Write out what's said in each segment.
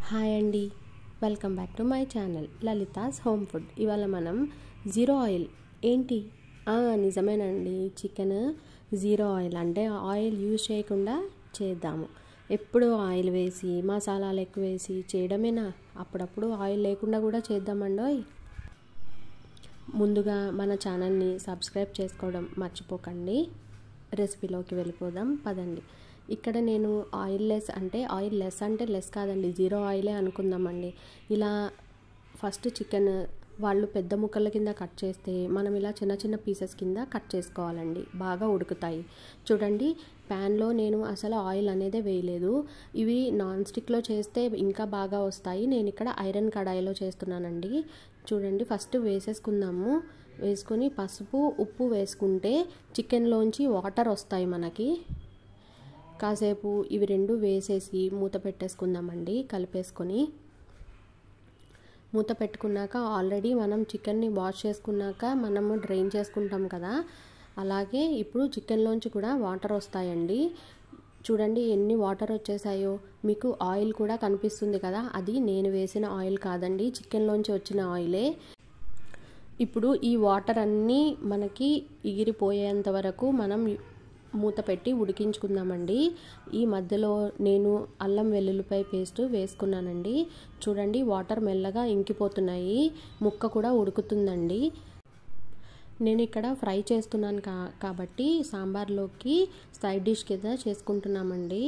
Hi అండి, welcome back to my channel Lalitha's home food. ఇవాళ మనం జీరో ఆయిల్ ఏంటి నిజమేనండి, చికెన్ జీరో ఆయిల్ అంటే ఆయిల్ యూజ్ చేయకుండా చేద్దాము. ఎప్పుడు ఆయిల్ వేసి మసాలాలు ఎక్కువ వేసి చేయడమేనా? అప్పుడప్పుడు ఆయిల్ లేకుండా కూడా చేద్దామండోయ్. ముందుగా మన ఛానల్ని సబ్స్క్రైబ్ చేసుకోవడం మర్చిపోకండి. రెసిపీలోకి వెళ్ళిపోదాం పదండి. ఇక్కడ నేను ఆయిల్ లెస్ అంటే లెస్ కాదండి, జీరో ఆయిలే అనుకుందామండి. ఇలా ఫస్ట్ చికెన్ వాళ్ళు పెద్ద ముక్కల కింద కట్ చేస్తే మనం ఇలా చిన్న చిన్న పీసెస్ కింద కట్ చేసుకోవాలండి. బాగా ఉడుకుతాయి. చూడండి, ప్యాన్లో నేను అసలు ఆయిల్ అనేదే వేయలేదు. ఇవి నాన్ స్టిక్లో చేస్తే ఇంకా బాగా వస్తాయి. నేను ఇక్కడ ఐరన్ కడాయిలో చేస్తున్నానండి. చూడండి, ఫస్ట్ వేసేసుకుందాము. వేసుకొని పసుపు ఉప్పు వేసుకుంటే చికెన్లోంచి వాటర్ వస్తాయి మనకి. కాసేపు ఇవి రెండు వేసేసి మూత పెట్టేసుకుందామండి. కలిపేసుకొని మూత పెట్టుకున్నాక ఆల్రెడీ మనం చికెన్ని వాష్ చేసుకున్నాక మనము డ్రైన్ చేసుకుంటాం కదా, అలాగే ఇప్పుడు చికెన్లోంచి కూడా వాటర్ వస్తాయండి. చూడండి ఎన్ని వాటర్ వచ్చేసాయో. మీకు ఆయిల్ కూడా కనిపిస్తుంది కదా, అది నేను వేసిన ఆయిల్ కాదండి, చికెన్లోంచి వచ్చిన ఆయిలే. ఇప్పుడు ఈ వాటర్ అన్నీ మనకి ఎగిరిపోయేంత వరకు మనం మూత పెట్టి ఉడికించుకుందామండి. ఈ మధ్యలో నేను అల్లం వెల్లుల్లిపాయ పేస్ట్ వేసుకున్నానండి. చూడండి, వాటర్ మెల్లగా ఇంకిపోతున్నాయి, ముక్క కూడా ఉడుకుతుందండి. నేను ఇక్కడ ఫ్రై చేస్తున్నాను కాబట్టి సాంబార్లోకి సైడ్ డిష్ కింద చేసుకుంటున్నామండి.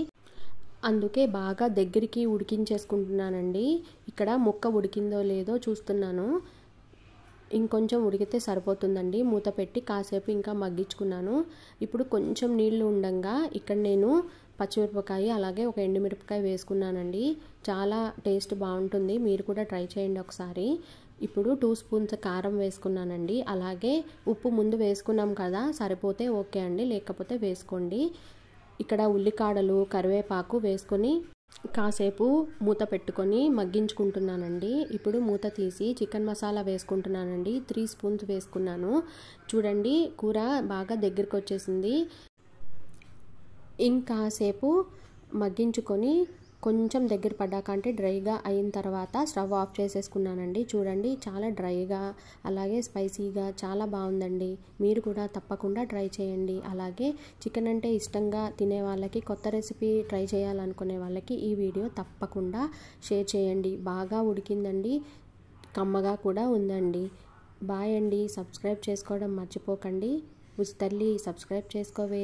అందుకే బాగా దగ్గరికి ఉడికించేసుకుంటున్నానండి. ఇక్కడ ముక్క ఉడికిందో లేదో చూస్తున్నాను. ఇంకొంచెం ఉడికితే సరిపోతుందండి. మూత పెట్టి కాసేపు ఇంకా మగ్గించుకున్నాను. ఇప్పుడు కొంచెం నీళ్లు ఉండంగా ఇక్కడ నేను పచ్చిమిరపకాయ అలాగే ఒక ఎండుమిరపకాయ వేసుకున్నానండి. చాలా టేస్ట్ బాగుంటుంది, మీరు కూడా ట్రై చేయండి ఒకసారి. ఇప్పుడు 2 స్పూన్స్ కారం వేసుకున్నానండి. అలాగే ఉప్పు ముందు వేసుకున్నాం కదా, సరిపోతే ఓకే అండి, లేకపోతే వేసుకోండి. ఇక్కడ ఉల్లికాడలు కరివేపాకు వేసుకొని కాసేపు మూత పెట్టుకొని మగ్గించుకుంటున్నానండి. ఇప్పుడు మూత తీసి చికెన్ మసాలా వేసుకుంటున్నానండి. 3 స్పూన్స్ వేసుకున్నాను. చూడండి, కూర బాగా దగ్గరికి వచ్చేసింది. ఇంకాసేపు మగ్గించుకొని కొంచెం దగ్గర పడ్డాక అంటే డ్రైగా అయిన తర్వాత స్టవ్ ఆఫ్ చేసేసుకున్నానండి. చూడండి, చాలా డ్రైగా అలాగే స్పైసీగా చాలా బాగుందండి. మీరు కూడా తప్పకుండా ట్రై చేయండి. అలాగే చికెన్ అంటే ఇష్టంగా తినే వాళ్ళకి, కొత్త రెసిపీ ట్రై చేయాలనుకునే వాళ్ళకి ఈ వీడియో తప్పకుండా షేర్ చేయండి. బాగా ఉడికిందండి, కమ్మగా కూడా ఉందండి. బాయ్ అండి. సబ్స్క్రైబ్ చేసుకోవడం మర్చిపోకండి. తల్లి సబ్స్క్రైబ్ చేసుకోవే.